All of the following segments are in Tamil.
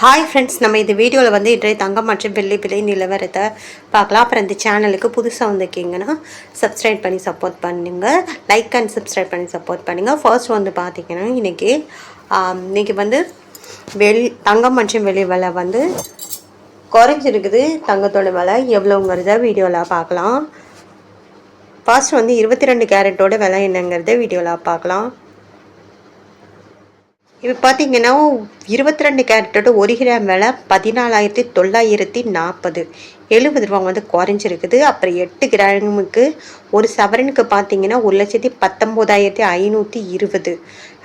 ஹாய் ஃப்ரெண்ட்ஸ், நம்ம இந்த வீடியோவில் வந்து இன்றைய தங்கம் மற்றும் வெள்ளி விலை நிலவரத்தை பார்க்கலாம். அப்புறம் இந்த சேனலுக்கு புதுசாக வந்திருக்கீங்கன்னா சப்ஸ்கிரைப் பண்ணி சப்போர்ட் பண்ணுங்கள், லைக் அண்ட் சப்ஸ்கிரைப் பண்ணி சப்போர்ட் பண்ணுங்கள். ஃபர்ஸ்ட் வந்து பார்த்திங்கன்னா இன்றைக்கி வந்து தங்கம் மற்றும் வெள்ளி விலை வந்து குறைஞ்சிருக்குது. தங்கத்தோட விலை எவ்வளோங்கிறத வீடியோவில் பார்க்கலாம். ஃபர்ஸ்ட் வந்து 22 கேரட்டோட விலை என்னங்கிறத வீடியோவில் பார்க்கலாம். இப்போ பார்த்தீங்கன்னா 22 கேரட்டோட 1 கிராம் விலை 14,940 ரூபா வந்து குறைஞ்சிருக்குது. அப்புறம் 8 கிராமுக்கு ஒரு சவரனுக்கு பார்த்தீங்கன்னா 1,19,520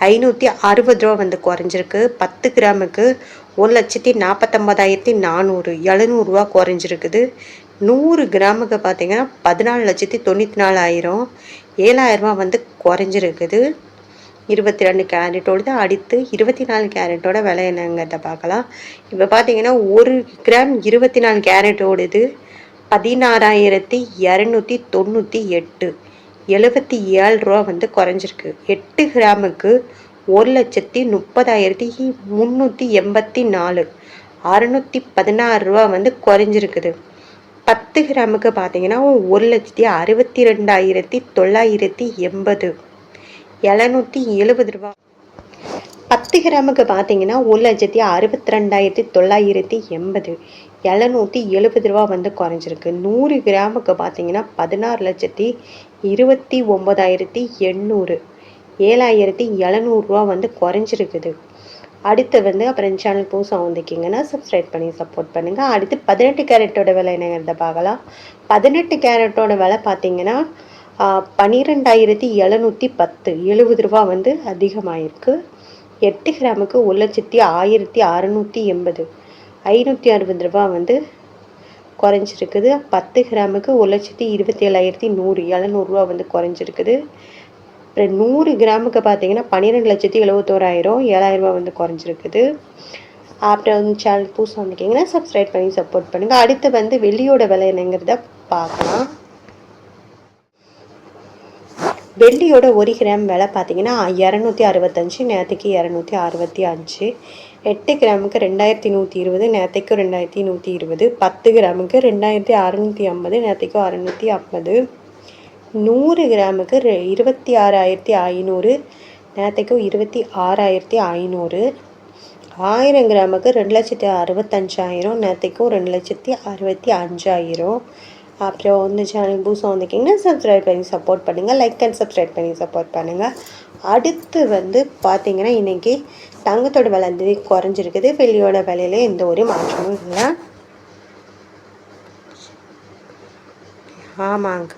560 ரூபா வந்து குறைஞ்சிருக்கு. 10 கிராமுக்கு 1,49,400 700 குறைஞ்சிருக்குது. 100 கிராமுக்கு பார்த்தீங்கன்னா 14,94,000 7,000 ரூபா வந்து குறைஞ்சிருக்குது. 22 கேரட்டோடு அடுத்து 24 கேரட்டோட விலை என்னங்கிறத பார்க்கலாம். இப்போ பார்த்தீங்கன்னா 1 கிராம் 24 கேரட்டோடது 16,298 77 ரூபா வந்து குறைஞ்சிருக்கு. 8 கிராமுக்கு 1,30,384 616 ரூபா வந்து குறைஞ்சிருக்குது. 10 கிராமுக்கு பார்த்தீங்கன்னா 1,62,980 770 ரூபா. 10 கிராமுக்கு பார்த்தீங்கன்னா 1,62,980 770 ரூபா வந்து குறைஞ்சிருக்கு. 100 கிராமுக்கு பார்த்தீங்கன்னா 16,29,800 7,700 ரூபா வந்து குறைஞ்சிருக்குது. அடுத்து வந்து அப்புறம் சேனல் புதுசாக வந்திருக்கீங்கன்னா சப்ஸ்கிரைப் பண்ணி சப்போர்ட் பண்ணுங்கள். அடுத்து 18 கேரட்டோட விலை என்னங்கிறத பார்க்கலாம். 18 கேரட்டோட விலை பார்த்தீங்கன்னா 12,710 70 ரூபா வந்து அதிகமாகிருக்கு. 8 கிராமுக்கு 1,01,680 560 ரூபா வந்து குறைஞ்சிருக்குது. 10 கிராமுக்கு 1,27,100 700 ரூபா வந்து குறைஞ்சிருக்குது. அப்புறம் 100 கிராமுக்கு பார்த்தீங்கன்னா 12,71,000 7,000 ரூபா வந்து குறைஞ்சிருக்குது. அப்புறம் சேனல் புதுசாக வந்திருக்கீங்கன்னா சப்ஸ்கிரைப் பண்ணி சப்போர்ட் பண்ணுங்கள். அடுத்து வந்து வெள்ளியோட விலை என்னங்கிறத பார்க்கலாம். வெள்ளியோட 1 கிராம் விலை பார்த்தீங்கன்னா 265 நேற்றுக்கு 265. 8 கிராமுக்கு 2,120 நேற்றுக்கு 2,120. 10 கிராமுக்கு 2,650 நேற்றுக்கு 650. 100 கிராமுக்கு 26,500 நேற்றுக்கு 26,500. 1000 கிராமுக்கு 2,65,000 நேற்றுக்கும் 2,65,000. அப்புறம் இந்த சேனல் புதுசாக வந்திருக்கீங்கன்னா சப்ஸ்கிரைப் பண்ணி சப்போர்ட் பண்ணுங்கள், லைக் அண்ட் சப்ஸ்கிரைப் பண்ணி சப்போர்ட் பண்ணுங்கள். அடுத்து வந்து பார்த்தீங்கன்னா இன்றைக்கி தங்கத்தோட விலை வந்து குறைஞ்சிருக்குது. வெள்ளியோட விலையில எந்த ஒரு மாற்றமும் இல்லை. ஆமாங்க.